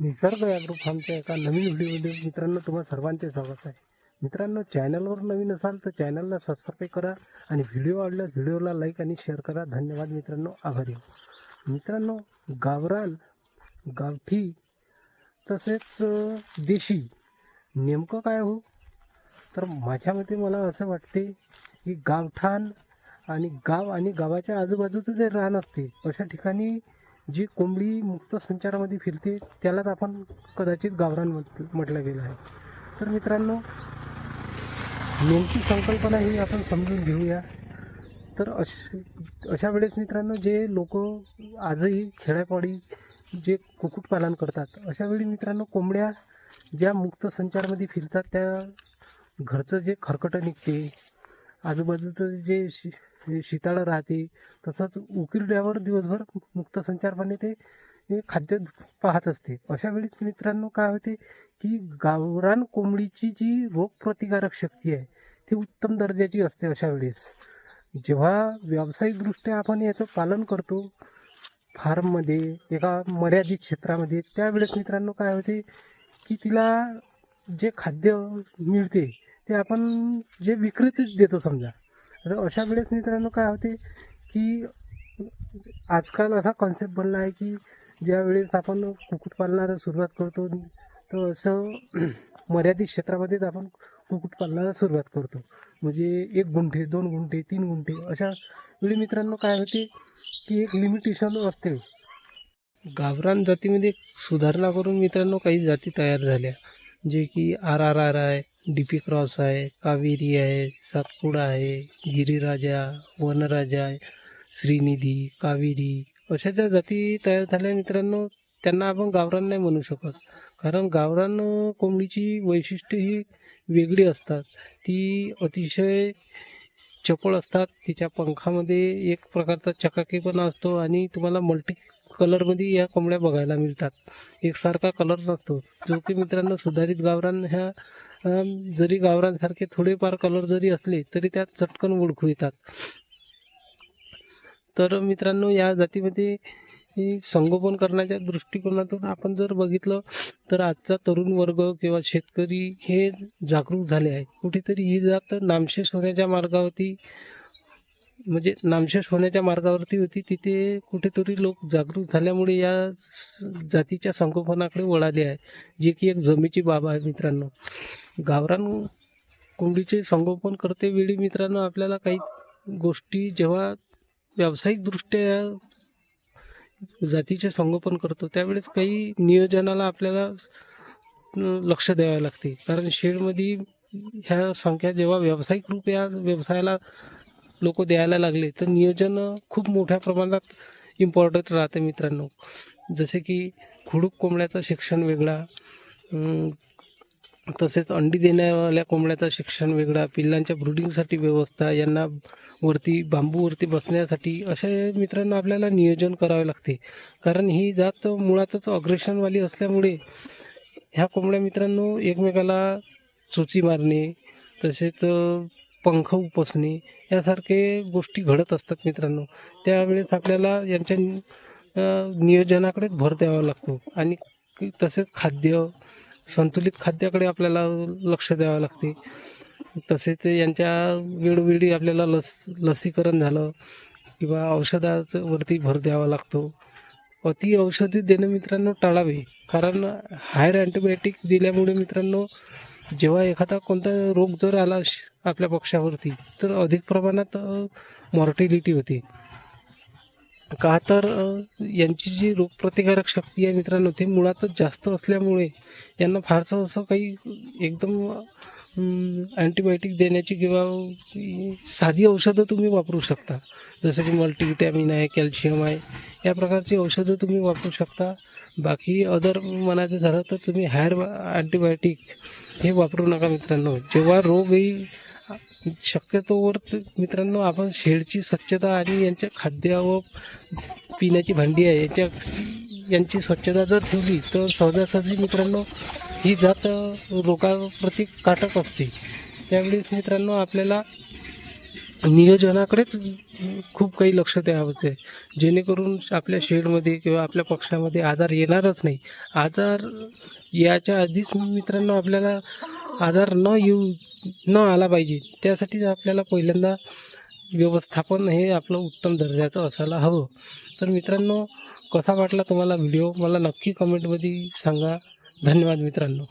निसर्ग ॲग्रो फार्मच्या एका नवीन व्हिडिओमध्ये मित्रांनो तुम्हा सर्वांचे स्वागत आहे. मित्रांनो, चॅनलवर नवीन असाल तर चॅनलला सबस्क्राईब करा आणि व्हिडिओ आवडल्यास व्हिडिओला लाईक आणि शेअर करा. धन्यवाद मित्रांनो, आभारी. मित्रांनो, गावरान, गावठी तसेच देशी नेमकं काय हो, तर माझ्या मते मला असं वाटते की गावठाण आणि गावाच्या आजूबाजूचं जे रान असते अशा ठिकाणी जी कोंबडी मुक्त संचारामध्ये फिरते त्यालाच आपण कदाचित गावरान म्हटलं गेलं आहे. तर मित्रांनो, नेमकी संकल्पना ही आपण समजून घेऊया. तर अशा वेळेस मित्रांनो, जे लोक आजही खेड्यापाडी जे कुक्कुटपालन करतात अशा वेळी मित्रांनो, कोंबड्या ज्या मुक्त संचारमध्ये फिरतात त्या घरचं जे खरकटं निघते, आजूबाजूचं जे शिताळं राहते, तसंच उकिरड्यावर दिवसभर मुक्त संचारपणे ते खाद्य पाहत असते. अशा वेळीच मित्रांनो काय होते की गावरान कोंबडीची जी रोगप्रतिकारक शक्ती आहे ती उत्तम दर्जाची असते. अशा वेळेस जेव्हा व्यावसायिकदृष्ट्या आपण याचं पालन करतो फार्ममध्ये, एका मर्यादित क्षेत्रामध्ये, त्यावेळेस मित्रांनो काय होते की तिला जे खाद्य मिळते ते आपण जे विक्रीतच देतो समजा. तर अशा वेळेस मित्रांनो काय होते की आजकाल असा कॉन्सेप्ट बनला आहे की ज्या वेळेस आपण कुक्कुटपालनाला सुरुवात करतो तर असं मर्यादित क्षेत्रामध्येच आपण कुक्कुटपालनाला सुरुवात करतो. म्हणजे 1 गुंठे, 2 गुंठे, 3 गुंठे अशा वेळी मित्रांनो काय होते की एक लिमिटेशन असते. गावरान जातीमध्ये सुधारणा करून मित्रांनो काही जाती तयार झाल्या, जे की RRR आहे, DP क्रॉस आहे, कावेरी आहे, सातपुडा आहे, गिरिराजा, वनराजा, श्रीनिधी, कावेरी अशा ज्या जाती तयार झाल्या मित्रांनो, त्यांना आपण गावरान नाही म्हणू शकत. कारण गावरान कोंबडीची वैशिष्ट्ये ही वेगळी असतात. ती अतिशय चपळ असतात. तिच्या पंखामध्ये एक प्रकारचा चकाकीपणा असतो आणि तुम्हाला मल्टी कलरमध्ये या कोंबड्या बघायला मिळतात. एकसारखा कलर नसतो, जो की मित्रांनो सुधारित गावरान ह्या जरी गावरानसारखे थोडेफार कलर जरी असले तरी त्यात चटकन ओळखू येतात. तर मित्रांनो, या जातीमध्ये संगोपन करण्याच्या दृष्टिकोनातून आपण जर बघितलं तर आजचा तरुण वर्ग किंवा शेतकरी हे जागरूक झाले आहे. कुठेतरी ही जात नामशेष होण्याच्या मार्गावरती होती. तिथे कुठेतरी लोक जागरूक झाल्यामुळे या जातीच्या संगोपनाकडे वळाले आहे, जे की एक जमेची बाब आहे. मित्रांनो, गावरान कोंबडीचे संगोपन करते वेळी मित्रांनो आपल्याला काही गोष्टी, जेव्हा व्यावसायिकदृष्ट्या जातीचे संगोपन करतो त्यावेळेस काही नियोजनाला आपल्याला लक्ष द्यावे लागते. कारण शेडमध्ये ह्या संख्या जेव्हा व्यावसायिक रूप या व्यवसायाला लोक द्यायला लागले तर नियोजन खूप मोठ्या प्रमाणात इम्पॉर्टंट राहते मित्रांनो. जसे की खुडूक कोंबड्याचं शिक्षण वेगळा, तसेच अंडी देण्यावाल्या कोंबड्याचं शिक्षण वेगळा, पिल्लांच्या ब्रुडिंगसाठी व्यवस्था, यांना बांबूवरती बसण्यासाठी अशा मित्रांनो आपल्याला नियोजन करावे लागते. कारण ही जात मुळातच अग्रेशनवाली असल्यामुळे ह्या कोंबड्या मित्रांनो एकमेकाला चोची मारणे, तसेच पंख उपसणे यासारखे गोष्टी घडत असतात मित्रांनो. त्यावेळेस आपल्याला यांच्या नियोजनाकडेच भर द्यावा लागतो आणि तसेच संतुलित खाद्याकडे आपल्याला लक्ष द्यावं लागते. तसेच यांच्या वेळोवेळी आपल्याला लसीकरण झालं किंवा औषधाचं वरती भर द्यावा लागतो. अति औषधी देणं मित्रांनो टाळावे. कारण हायर अँटीबायोटिक दिल्यामुळे मित्रांनो जेव्हा एखादा कोणता रोग जर आला आपल्या पक्षावरती तर अधिक प्रमाणात मॉर्टिलिटी होते. का तर यांची जी रोगप्रतिकारक शक्ती आहे मित्रांनो ती मुळातच जास्त असल्यामुळे यांना फारसं असं काही एकदम अँटीबायोटिक देण्याची किंवा साधी औषधं तुम्ही वापरू शकता. जसं की मल्टीव्हिटॅमिन आहे, कॅल्शियम आहे, या प्रकारची औषधं तुम्ही वापरू शकता. बाकी अदर म्हणायचं झालं तर तुम्ही हायर अँटीबायोटिक हे वापरू नका मित्रांनो. जेव्हा रोग येईल शक्यतोवर मित्रांनो आपण शेडची स्वच्छता आणि यांच्या खाद्य व पिण्याची भांडी आहे यांची स्वच्छता जर ठेवली तर सहजासहजी मित्रांनो ही जात रोगाप्रती काटक असते. त्यावेळेस मित्रांनो आपल्याला नियोजनाकडेच खूप काही लक्ष द्यावं आहे, जेणेकरून आपल्या शेडमध्ये किंवा आपल्या पक्षामध्ये आजार येणारच नाही. आजार याच्या आधीच मित्रांनो आपल्याला आजार न आला पाहिजे, त्यासाठी आपल्याला पहिल्यांदा व्यवस्थापन हे आपलं उत्तम दर्जाचं असायला हवं. तर मित्रांनो, कसा वाटला तुम्हाला व्हिडिओ मला नक्की कमेंटमध्ये सांगा. धन्यवाद मित्रांनो.